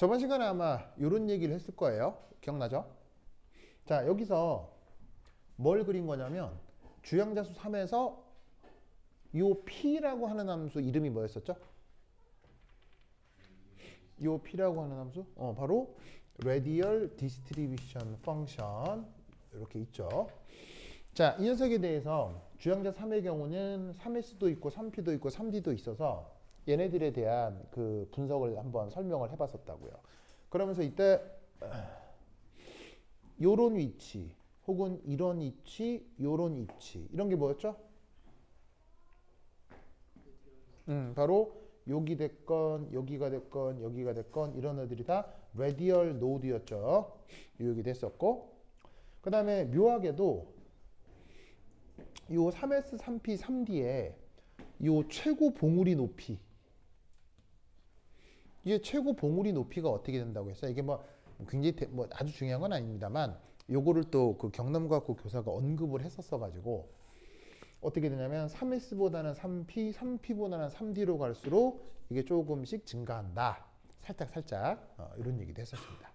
저번 시간에 아마 이런 얘기를 했을 거예요. 기억나죠? 자, 여기서 뭘 그린 거냐면 주양자수 3에서 요 P라고 하는 함수 이름이 뭐였었죠? 요 P라고 하는 함수? 바로 Radial Distribution Function 이렇게 있죠. 자, 이 녀석에 대해서 주양자 3의 경우는 3S도 있고 3P도 있고 3D도 있어서 얘네들에 대한 그 분석을 한번 설명을 해봤었다고요. 그러면서 이때 요런 위치 혹은 이런 위치, 요런 위치 이런 게 뭐였죠? 바로 여기 됐건 여기가 됐건 여기가 됐건 이런 애들이 다 레디얼 노드였죠. 여기 됐었고 그 다음에 묘하게도 요 3S, 3P, 3D에 요 최고 봉우리 높이 이게 최고 봉우리 높이가 어떻게 된다고 했어요? 이게 뭐 굉장히 뭐 아주 중요한 건 아닙니다만 요거를 또 그 경남과학고 교사가 언급을 했었어 가지고 어떻게 되냐면 3S보다는 3P, 3P보다는 3D로 갈수록 이게 조금씩 증가한다. 살짝 이런 얘기도 했었습니다.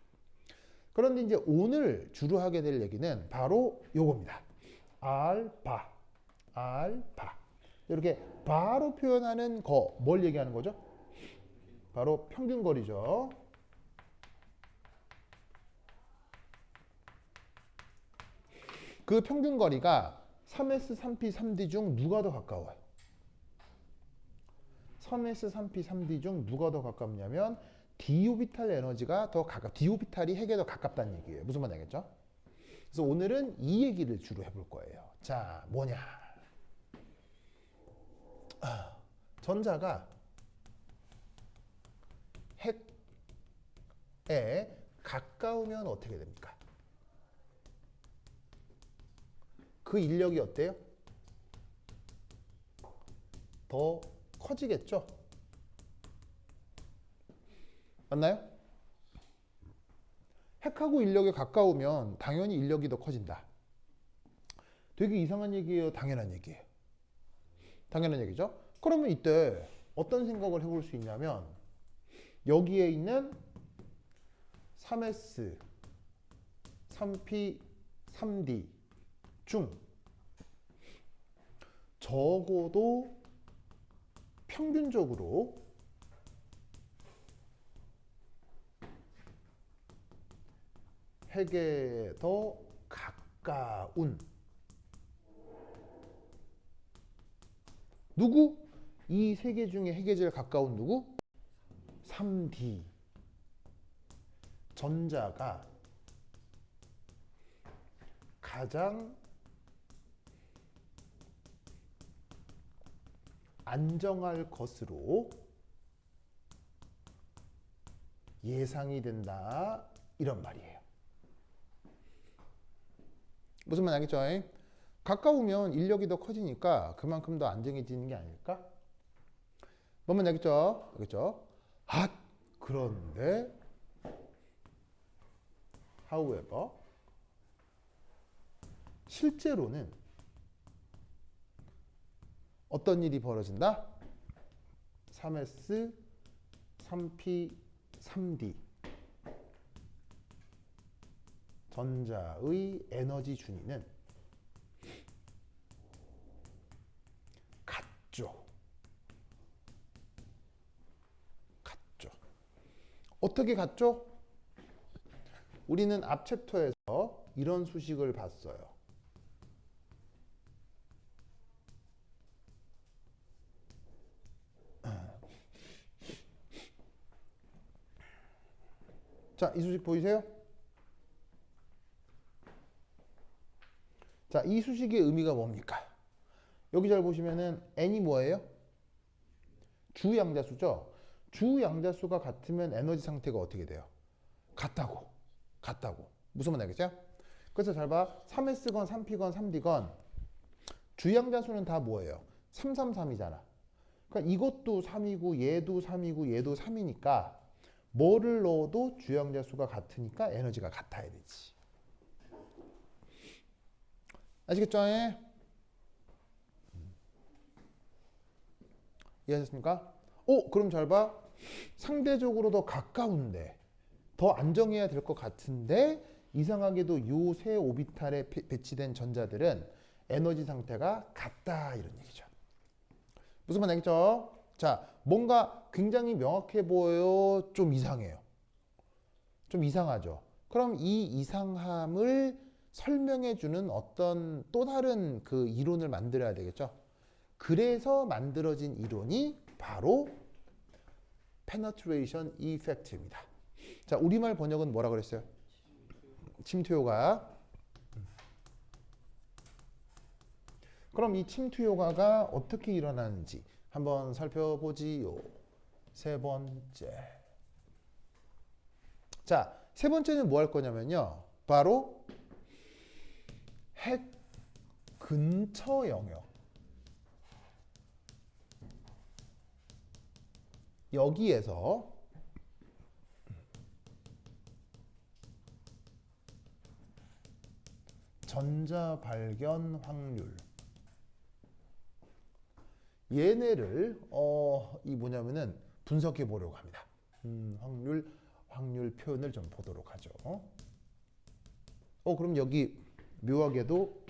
그런데 이제 오늘 주로 하게 될 얘기는 바로 요겁니다. 알파. 이렇게 바로 표현하는 거 뭘 얘기하는 거죠? 바로 평균거리죠. 그 평균거리가 3S, 3P, 3D 중 누가 더 가까워요? 3S, 3P, 3D 중 누가 더 가깝냐면 d-오비탈 에너지가 더 d-오비탈이 핵에 더 가깝다는 얘기예요. 무슨 말인지 알겠죠? 그래서 오늘은 이 얘기를 주로 해볼 거예요. 자, 뭐냐? 전자가 핵에 가까우면 어떻게 됩니까? 그 인력이 어때요? 더 커지겠죠? 맞나요? 핵하고 인력에 가까우면 당연히 인력이 더 커진다. 되게 이상한 얘기예요? 당연한 얘기예요? 당연한 얘기죠? 그러면 이때 어떤 생각을 해볼 수 있냐면 여기에 있는 3S, 3P, 3D 중 적어도 평균적으로 핵에 더 가까운 누구? 이 세 개 중에 핵에 제일 가까운 누구? 3D 전자가 가장 안정할 것으로 예상이 된다 이런 말이에요. 무슨 말 알겠죠? 가까우면 인력이 더 커지니까 그만큼 더 안정해지는 게 아닐까? 뭔 말 알겠죠? 알겠죠? 그런데 however 실제로는 어떤 일이 벌어진다? 3S, 3P, 3D 전자의 에너지 준위는 같죠. 어떻게 같죠? 우리는 앞 챕터에서 이런 수식을 봤어요. 자, 이 수식 보이세요? 자, 이 수식의 의미가 뭡니까? 여기 잘 보시면은 n이 뭐예요? 주양자수죠? 주양자수가 같으면 에너지 상태가 어떻게 돼요? 같다고. 무슨 말 알겠죠? 그래서 잘 봐. 3S건 3P건 3D건 주양자수는 다 뭐예요? 333이잖아. 그러니까 이것도 3이고 얘도 3이고 얘도 3이니까 뭐를 넣어도 주양자수가 같으니까 에너지가 같아야 되지. 아시겠죠? 이해하셨습니까? 그럼 잘 봐. 상대적으로 더 가까운데 더 안정해야 될 것 같은데 이상하게도 요 세 오비탈에 배치된 전자들은 에너지 상태가 같다 이런 얘기죠. 무슨 말 알겠죠? 자, 뭔가 굉장히 명확해 보여요? 좀 이상해요? 좀 이상하죠? 그럼 이 이상함을 설명해주는 어떤 또 다른 그 이론을 만들어야 되겠죠? 그래서 만들어진 이론이 바로 penetration effect입니다. 자, 우리말 번역은 뭐라 그랬어요? 침투효과. 그럼 이 침투효과가 어떻게 일어나는지 한번 살펴보지요. 세 번째. 자, 세 번째는 뭐 할 거냐면요. 바로 핵 근처 영역. 여기에서 전자 발견 확률. 얘네를 이 뭐냐면은 분석해 보려고 합니다. 확률 표현을 좀 보도록 하죠. 그럼 여기 묘하게도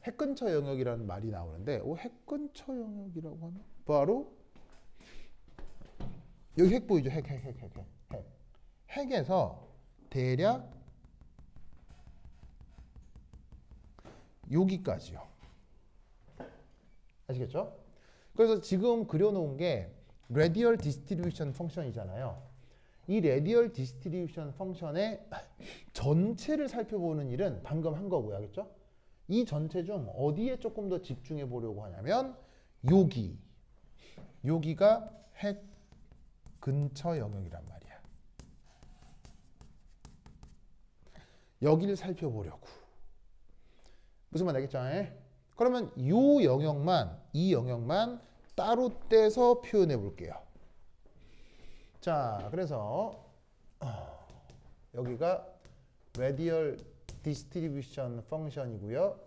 핵 근처 영역이라는 말이 나오는데, 핵 근처 영역이라고 하면 바로 여기 핵 보이죠? 핵. 핵에서 대략 여기까지요. 아시겠죠? 그래서 지금 그려놓은 게 radial distribution 펑션이잖아요. 이 radial distribution 펑션의 전체를 살펴보는 일은 방금 한 거고요. 알겠죠? 이 전체 중 어디에 조금 더 집중해 보려고 하냐면 여기가 핵 근처 영역이란 말이야. 여기를 살펴보려고. 무슨 말 알겠죠? 그러면 이 영역만 따로 떼서 표현해 볼게요. 자, 그래서 여기가 radial distribution function이고요.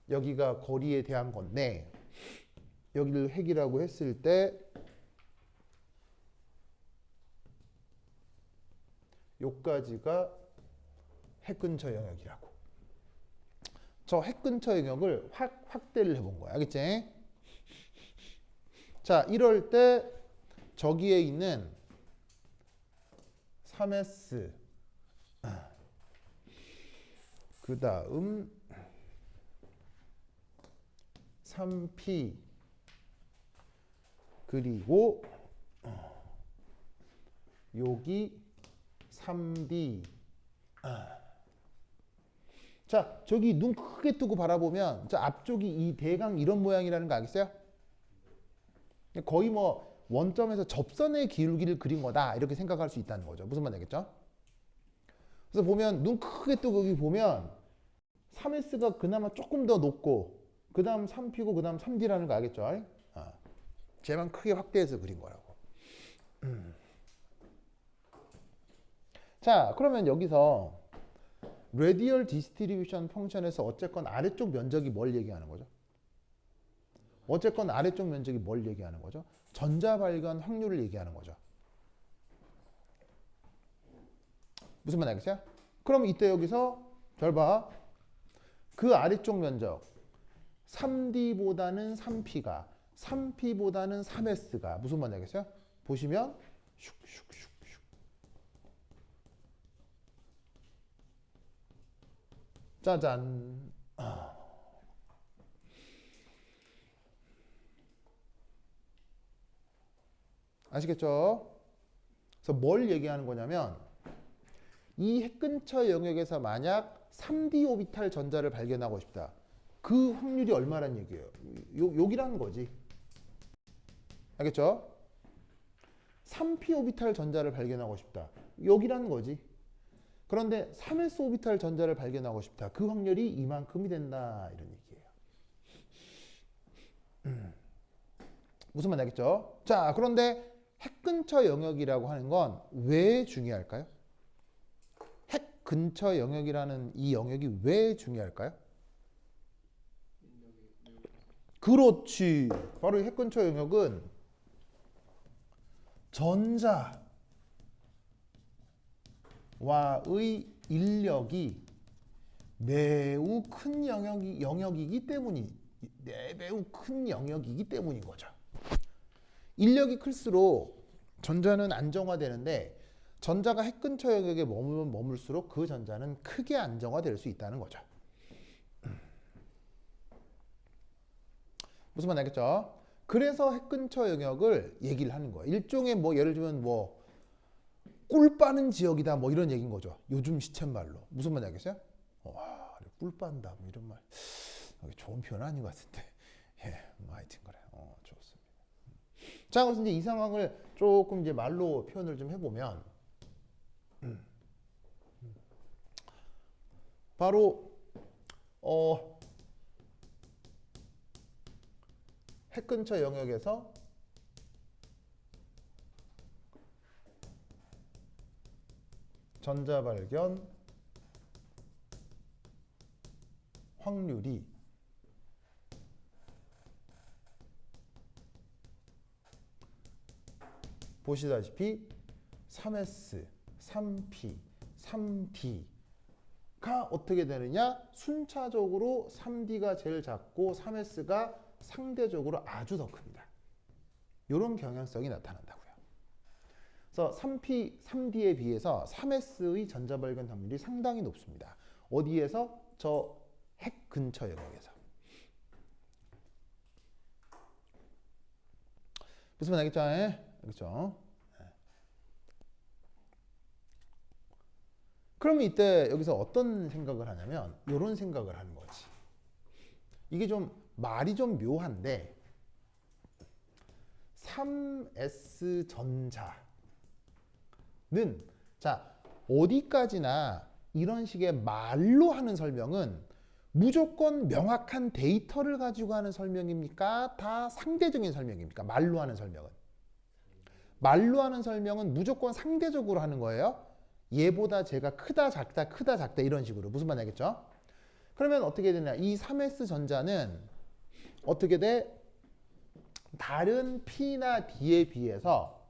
여기가 거리에 대한 건데, 여기를 핵이라고 했을 때 요까지가 핵 근처 영역이라고. 저 핵 근처 영역을 확대를 해본 거야. 알겠지? 자, 이럴 때 저기에 있는 3S 그 다음 3P 그리고 여기 3D. 자, 저기 눈 크게 뜨고 바라보면 저 앞쪽이 이 대강 이런 모양이라는 거 알겠어요? 거의 뭐 원점에서 접선의 기울기를 그린 거다 이렇게 생각할 수 있다는 거죠. 무슨 말인지 알겠죠? 그래서 보면 눈 크게 뜨고 여기 보면 3S가 그나마 조금 더 높고 그 다음 3P고 그 다음 3D라는 거 알겠죠? 쟤만 크게 확대해서 그린 거라고. 자, 그러면 여기서 radial distribution 펑션에서 어쨌건 아래쪽 면적이 뭘 얘기하는 거죠? 어쨌건 아래쪽 면적이 뭘 얘기하는 거죠? 전자 발견 확률을 얘기하는 거죠. 무슨 말 알겠어요? 그럼 이때 여기서 잘 봐. 그 아래쪽 면적 3D보다는 3P가 3P보다는 3S가 무슨 말인지 알겠어요? 보시면 슉슉슉슉 짜잔. 아시겠죠? 그래서 뭘 얘기하는 거냐면 이 핵 근처 영역에서 만약 3D 오비탈 전자를 발견하고 싶다. 그 확률이 얼마란 얘기예요? 여기라는 거지. 알겠죠? 3P 오비탈 전자를 발견하고 싶다. 여기라는 거지. 그런데 3S 오비탈 전자를 발견하고 싶다. 그 확률이 이만큼이 된다. 이런 얘기예요. 무슨 말인지 알겠죠? 자, 그런데 핵 근처 영역이라고 하는 건 왜 중요할까요? 핵 근처 영역이라는 이 영역이 왜 중요할까요? 그렇지. 바로 이 핵 근처 영역은 전자와의 인력이 매우 큰 영역이기 때문이 매우 큰 영역이기 때문인 거죠. 인력이 클수록 전자는 안정화되는데 전자가 핵 근처 영역에 머물면 머물수록 그 전자는 크게 안정화될 수 있다는 거죠. 무슨 말 알겠죠? 그래서 핵 근처 영역을 얘기를 하는 거예요. 일종의 뭐 예를 들면 뭐 꿀 빠는 지역이다 뭐 이런 얘기인 거죠. 요즘 시쳇말로. 무슨 말 알겠어요? 와, 꿀 빤다 뭐 이런 말. 좋은 표현 아닌 것 같은데. 예, 뭐 하여튼 그래. 좋습니다. 자, 그래서 이제 이 상황을 조금 이제 말로 표현을 좀 해보면 바로 핵 근처 영역에서 전자 발견 확률이 보시다시피 3S, 3P, 3D가 어떻게 되느냐? 순차적으로 3D가 제일 작고 3S가 상대적으로 아주 더 큽니다. 이런 경향성이 나타난다고요. 그래서 3P, 3D에 비해서 3S의 전자 발견 확률이 상당히 높습니다. 어디에서? 저 핵 근처 영역에서. 무슨 말 알겠죠? 알겠죠? 그러면 이때 여기서 어떤 생각을 하냐면 이런 생각을 하는 거지. 이게 좀 말이 좀 묘한데 3S 전자는 자 어디까지나 이런 식의 말로 하는 설명은 무조건 명확한 데이터를 가지고 하는 설명입니까? 다 상대적인 설명입니까? 말로 하는 설명은. 말로 하는 설명은 무조건 상대적으로 하는 거예요. 얘보다 제가 크다 작다 크다 작다 이런 식으로. 무슨 말인지 알겠죠? 그러면 어떻게 되냐? 이 3S 전자는 어떻게 돼? 다른 P나 D에 비해서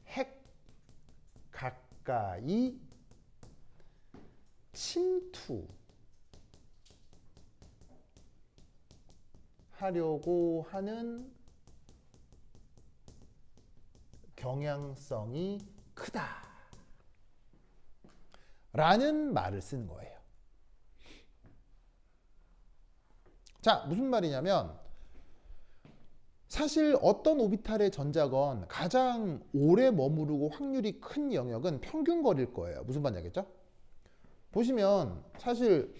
핵 가까이 침투하려고 하는 경향성이 크다 라는 말을 쓰는 거예요. 자, 무슨 말이냐면 사실 어떤 오비탈의 전자건 가장 오래 머무르고 확률이 큰 영역은 평균거리일 거예요. 무슨 말인지 알겠죠? 보시면 사실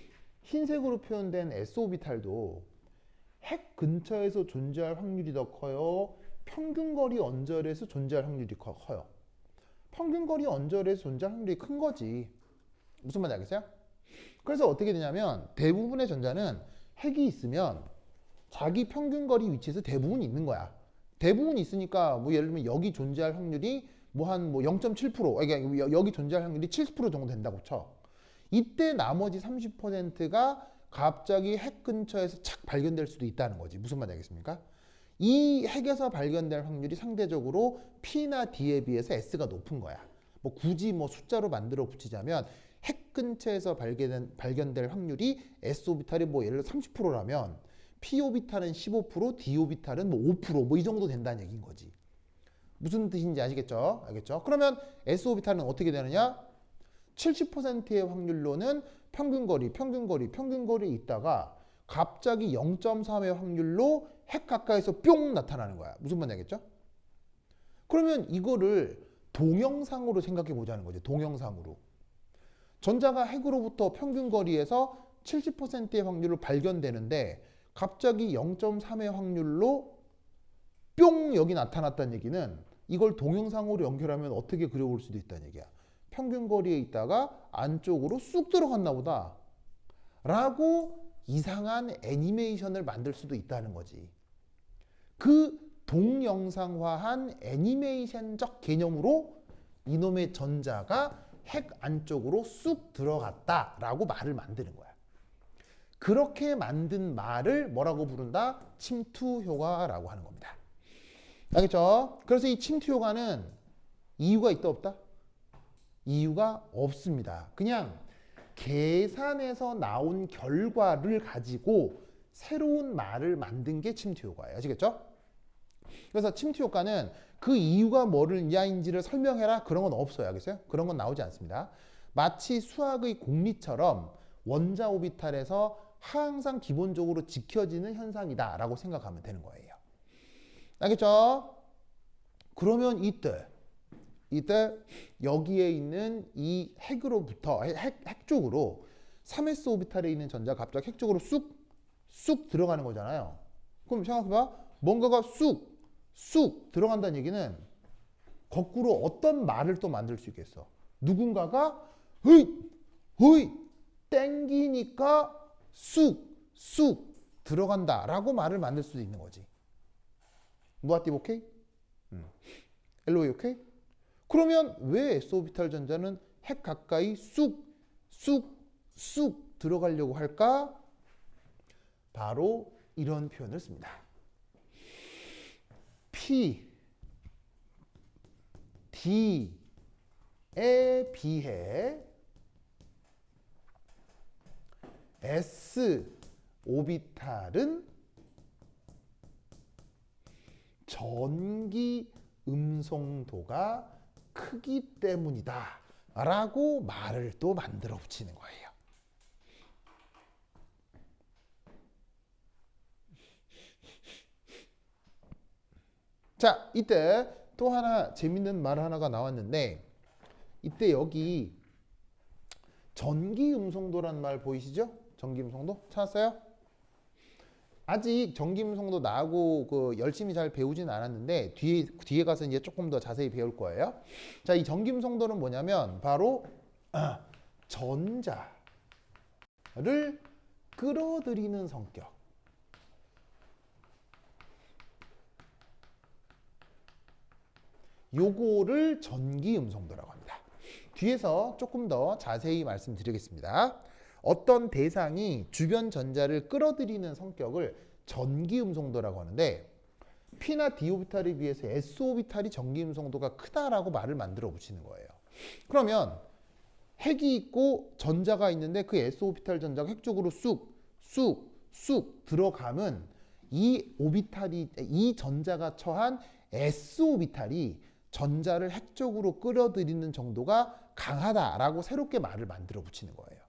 흰색으로 표현된 S오비탈도 핵 근처에서 존재할 확률이 더 커요? 평균거리 언저리에서 존재할 확률이 커요? 평균거리 언저리에서 존재할 확률이 큰 거지. 무슨 말인지 알겠어요? 그래서 어떻게 되냐면 대부분의 전자는 핵이 있으면 자기 평균거리 위치에서 대부분 있는 거야. 대부분 있으니까 뭐 예를 들면 여기 존재할 확률이 뭐 한 뭐 0.7%, 그러니까 여기 존재할 확률이 70% 정도 된다고 쳐. 이때 나머지 30%가 갑자기 핵 근처에서 착 발견될 수도 있다는 거지. 무슨 말인지 알겠습니까? 이 핵에서 발견될 확률이 상대적으로 P나 D에 비해서 S가 높은 거야. 뭐 굳이 뭐 숫자로 만들어 붙이자면 핵 근처에서 발견될 확률이 S오비탈이 뭐 예를 들어 30%라면 P오비탈은 15%, D오비탈은 뭐 5%뭐 이 정도 된다는 얘기인 거지. 무슨 뜻인지 아시겠죠? 알겠죠? 그러면 S오비탈은 어떻게 되느냐? 70%의 확률로는 평균거리에 있다가 갑자기 0.3의 확률로 핵 가까이서 뿅 나타나는 거야. 무슨 말인지 알겠죠? 그러면 이거를 동영상으로 생각해 보자는 거지. 동영상으로. 전자가 핵으로부터 평균거리에서 70%의 확률로 발견되는데 갑자기 0.3의 확률로 뿅 여기 나타났다는 얘기는 이걸 동영상으로 연결하면 어떻게 그려볼 수도 있다는 얘기야. 평균거리에 있다가 안쪽으로 쑥 들어갔나 보다 라고 이상한 애니메이션을 만들 수도 있다는 거지. 그 동영상화한 애니메이션적 개념으로 이놈의 전자가 핵 안쪽으로 쑥 들어갔다라고 말을 만드는 거야. 그렇게 만든 말을 뭐라고 부른다? 침투 효과라고 하는 겁니다. 알겠죠? 그래서 이 침투 효과는 이유가 있다 없다? 이유가 없습니다. 그냥 계산에서 나온 결과를 가지고 새로운 말을 만든 게 침투 효과예요. 아시겠죠? 그래서 침투 효과는 그 이유가 뭐를 이하인지를 설명해라 그런 건 없어요. 알겠어요? 그런 건 나오지 않습니다. 마치 수학의 공리처럼 원자 오비탈에서 항상 기본적으로 지켜지는 현상이다 라고 생각하면 되는 거예요. 알겠죠? 그러면 이때 여기에 있는 이 핵으로부터 핵 쪽으로 3s 오비탈에 있는 전자가 갑자기 핵 쪽으로 쑥 들어가는 거잖아요. 그럼 생각해봐. 뭔가가 쑥 들어간다는 얘기는 거꾸로 어떤 말을 또 만들 수 있겠어. 누군가가 허이 땡기니까 쑥 들어간다 라고 말을 만들 수도 있는 거지. 무아띠 오케이? LOA 오케이? 그러면 왜 S오비탈 전자는 핵 가까이 쑥 들어가려고 할까? 바로 이런 표현을 씁니다. P, D에 비해 S 오비탈은 전기 음성도가 크기 때문이다 라고 말을 또 만들어 붙이는 거예요. 자, 이때 또 하나 재밌는 말 하나가 나왔는데 이때 여기 전기 음성도란 말 보이시죠? 전기 음성도 찾았어요? 아직 전기 음성도 나하고 열심히 잘 배우진 않았는데 뒤에 가서 이제 조금 더 자세히 배울 거예요. 자, 이 전기 음성도는 뭐냐면 바로 전자를 끌어들이는 성격. 요거를 전기 음성도라고 합니다. 뒤에서 조금 더 자세히 말씀드리겠습니다. 어떤 대상이 주변 전자를 끌어들이는 성격을 전기 음성도라고 하는데 P나 D 오비탈에 비해서 S 오비탈이 전기 음성도가 크다라고 말을 만들어 붙이는 거예요. 그러면 핵이 있고 전자가 있는데 그 S 오비탈 전자가 핵 쪽으로 쑥 들어가면 이 전자가 처한 S 오비탈이 전자를 핵 쪽으로 끌어들이는 정도가 강하다라고 새롭게 말을 만들어 붙이는 거예요.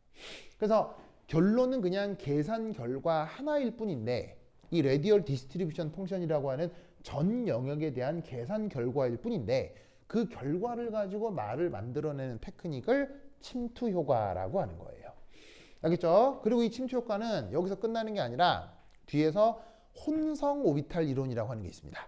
그래서 결론은 그냥 계산 결과 하나일 뿐인데 이 레디얼 디스트리뷰션 펑션이라고 하는 전 영역에 대한 계산 결과일 뿐인데 그 결과를 가지고 말을 만들어내는 테크닉을 침투 효과라고 하는 거예요. 알겠죠? 그리고 이 침투 효과는 여기서 끝나는 게 아니라 뒤에서 혼성 오비탈 이론이라고 하는 게 있습니다.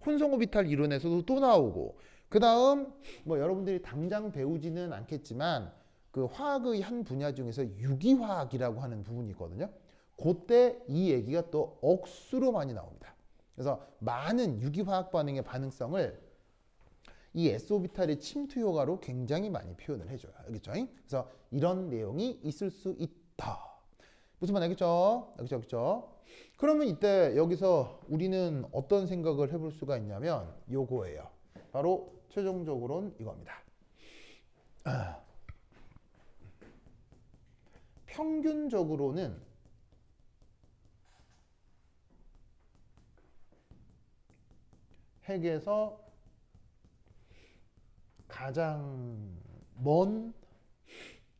혼성 오비탈 이론에서도 또 나오고 그 다음 뭐 여러분들이 당장 배우지는 않겠지만 그 화학의 한 분야 중에서 유기화학이라고 하는 부분이 있거든요. 그때 이 얘기가 또 억수로 많이 나옵니다. 그래서 많은 유기화학 반응의 반응성을 이 S오비탈의 침투 효과로 굉장히 많이 표현을 해줘요. 알겠죠? 그래서 이런 내용이 있을 수 있다. 무슨 말 알겠죠? 알겠죠? 그러면 이때 여기서 우리는 어떤 생각을 해볼 수가 있냐면 요거예요. 바로 최종적으로는 이겁니다. 평균적으로는 핵에서 가장 먼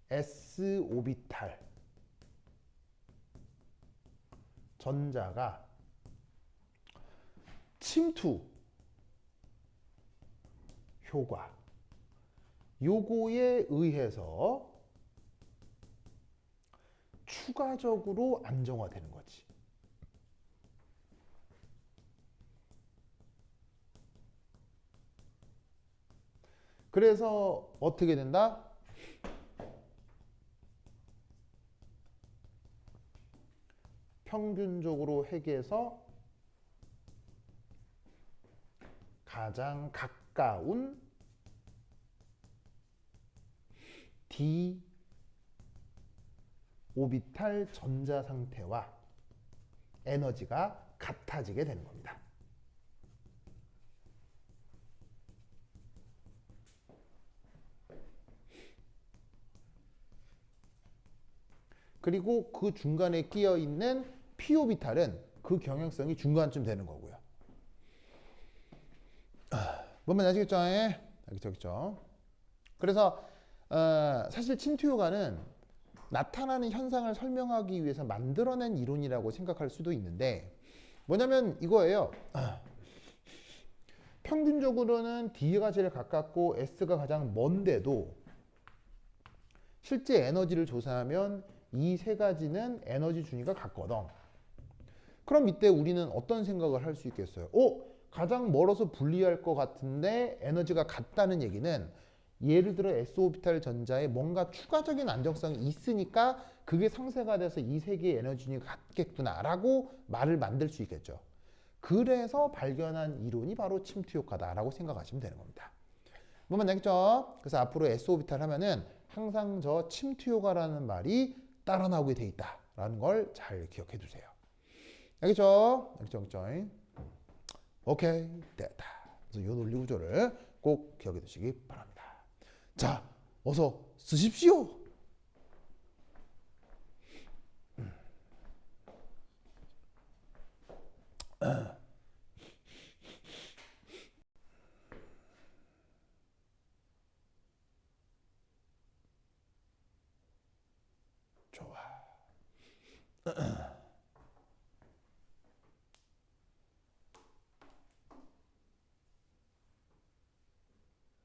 S 오비탈 전자가 침투 효과 요거에 의해서 추가적으로 안정화되는 거지. 그래서 어떻게 된다? 평균적으로 핵에서 가장 가까운 D 오비탈 전자 상태와 에너지가 같아지게 되는 겁니다. 그리고 그 중간에 끼어 있는 p 오비탈은 그 경향성이 중간쯤 되는 거고요. 뭔 말인지 아시겠죠? 알겠죠? 그래서 사실 침투효과는 나타나는 현상을 설명하기 위해서 만들어낸 이론이라고 생각할 수도 있는데 뭐냐면 이거예요. 평균적으로는 D가 제일 가깝고 S가 가장 먼데도 실제 에너지를 조사하면 이 세 가지는 에너지 준위가 같거든. 그럼 이때 우리는 어떤 생각을 할 수 있겠어요? 가장 멀어서 분리할 것 같은데 에너지가 같다는 얘기는 예를 들어 S오비탈 전자에 뭔가 추가적인 안정성이 있으니까 그게 상쇄가 돼서 이 세 개의 에너지 준위가 같겠구나라고 말을 만들 수 있겠죠. 그래서 발견한 이론이 바로 침투효과다라고 생각하시면 되는 겁니다. 뭔 말인지 알겠죠? 그래서 앞으로 S오비탈 하면은 항상 저 침투효과라는 말이 따라 나오게 돼 있다라는 걸 잘 기억해 두세요. 알겠죠? 알겠죠? 오케이, 됐다. 그래서 이 논리 구조를 꼭 기억해 두시기 바랍니다. 자, 어서 쓰십시오. 좋아.